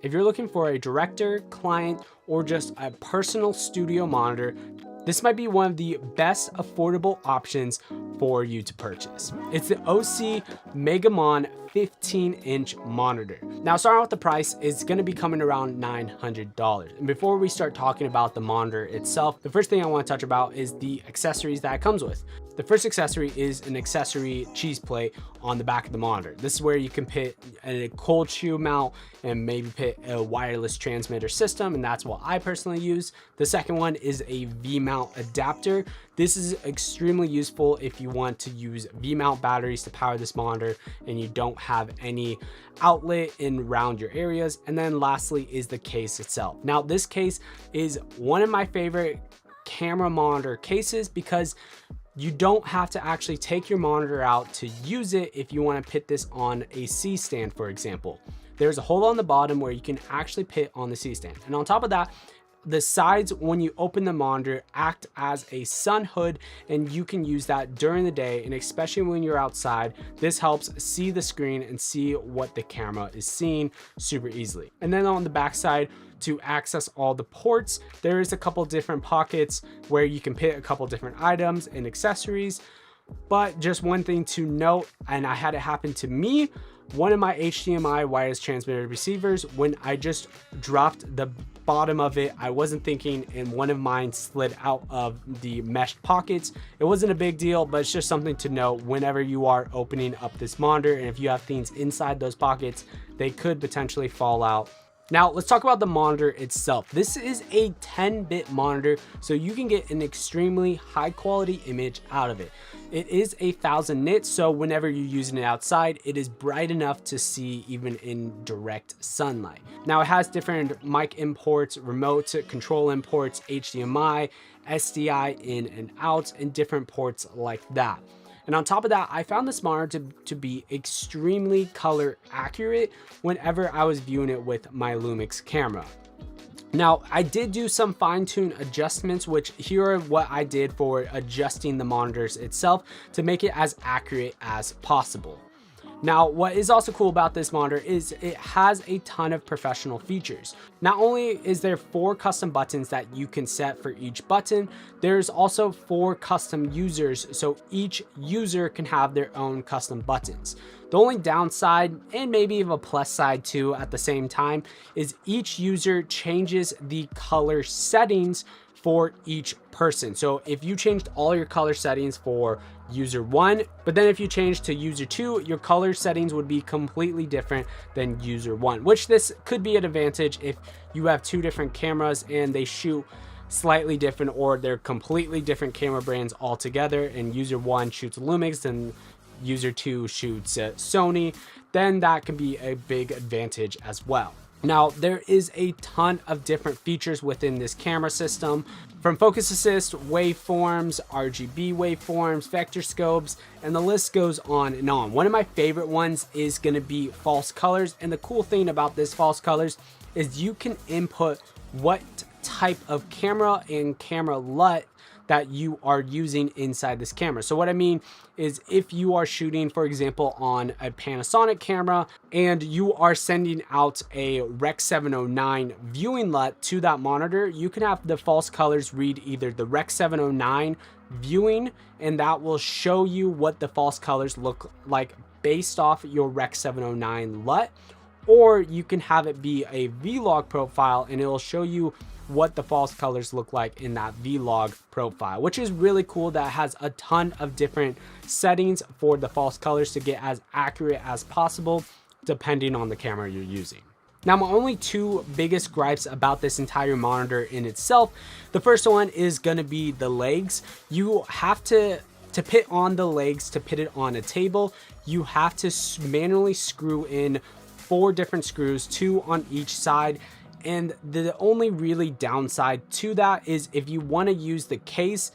If you're looking for a director, client, or just a personal studio monitor, this might be one of the best affordable options for you to purchase. It's the OC Megamon 15-inch monitor. Now, starting with the price, it's gonna be coming around $900. And before we start talking about the monitor itself, the first thing I wanna touch about is the accessories that it comes with. The first accessory is an accessory cheese plate on the back of the monitor. This is where you can put a cold shoe mount and maybe put a wireless transmitter system, and that's what I personally use. The second one is a V-mount adapter. This is extremely useful if you want to use V-mount batteries to power this monitor and you don't have any outlet in around your areas. And then lastly is the case itself. Now, this case is one of my favorite camera monitor cases because you don't have to actually take your monitor out to use it if you want to put this on a C-stand, for example. There's a hole on the bottom where you can actually put on the C-stand. And on top of that, the sides, when you open the monitor, act as a sun hood, and you can use that during the day, and especially when you're outside. This helps see the screen and see what the camera is seeing super easily. And then on the back side, to access all the ports, there is a couple different pockets where you can put a couple different items and accessories. But just one thing to note, and I had it happen to me, one of my HDMI wireless transmitter receivers, when I just dropped the bottom of it, I wasn't thinking, and one of mine slid out of the meshed pockets. It wasn't a big deal, but it's just something to note whenever you are opening up this monitor, and if you have things inside those pockets, they could potentially fall out. Now, let's talk about the monitor itself. This is a 10-bit monitor, so you can get an extremely high quality image out of it. It is 1000 nits, so whenever you're using it outside, it is bright enough to see even in direct sunlight. Now, it has different mic imports, remote control imports, HDMI, SDI in and out, and different ports like that. And on top of that, I found this monitor to be extremely color accurate whenever I was viewing it with my Lumix camera. Now, I did do some fine-tune adjustments, which here are what I did for adjusting the monitors itself to make it as accurate as possible. Now, what is also cool about this monitor is it has a ton of professional features. Not only is there 4 custom buttons that you can set for each button, there's also 4 custom users, so each user can have their own custom buttons. The only downside, and maybe even a plus side too at the same time, is each user changes the color settings for each person. So if you changed all your color settings for user 1, but then if you change to user 2, your color settings would be completely different than user 1, which this could be an advantage if you have 2 different cameras and they shoot slightly different, or they're completely different camera brands altogether, and user 1 shoots Lumix and user 2 shoots Sony, then that can be a big advantage as well. Now, there is a ton of different features within this camera system, from focus assist, waveforms, RGB waveforms, vector scopes, and the list goes on and on. One of my favorite ones is going to be false colors, and the cool thing about this false colors is you can input what type of camera and camera LUT that you are using inside this camera. So what I mean is, if you are shooting, for example, on a Panasonic camera and you are sending out a Rec 709 viewing LUT to that monitor, you can have the false colors read either the Rec 709 viewing, and that will show you what the false colors look like based off your Rec 709 LUT, or you can have it be a vlog profile and it will show you what the false colors look like in that vlog profile, which is really cool. That has a ton of different settings for the false colors to get as accurate as possible depending on the camera you're using. Now, my only 2 biggest gripes about this entire monitor in itself, the first one is going to be the legs. You have to put on the legs, to put it on a table, you have to manually screw in 4 different screws, 2 on each side. And the only really downside to that is if you want to use the case,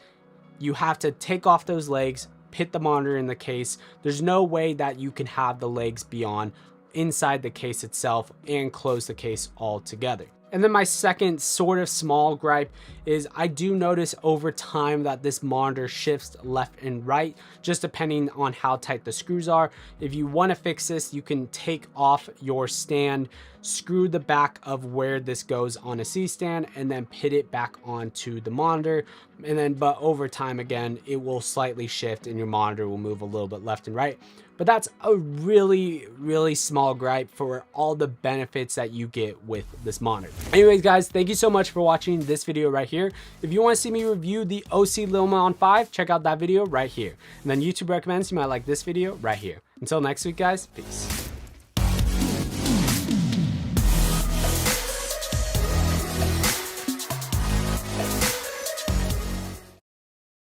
you have to take off those legs, put the monitor in the case. There's no way that you can have the legs be on inside the case itself and close the case altogether. And then my second sort of small gripe is I do notice over time that this monitor shifts left and right, just depending on how tight the screws are. If you want to fix this, you can take off your stand, screw the back of where this goes on a C-stand and then put it back onto the monitor. And then, but over time, again, it will slightly shift and your monitor will move a little bit left and right. But that's a really, really small gripe for all the benefits that you get with this monitor. Anyways, guys, thank you so much for watching this video right here. If you want to see me review the OC Megamon 5, check out that video right here. And then YouTube recommends you might like this video right here. Until next week, guys, peace.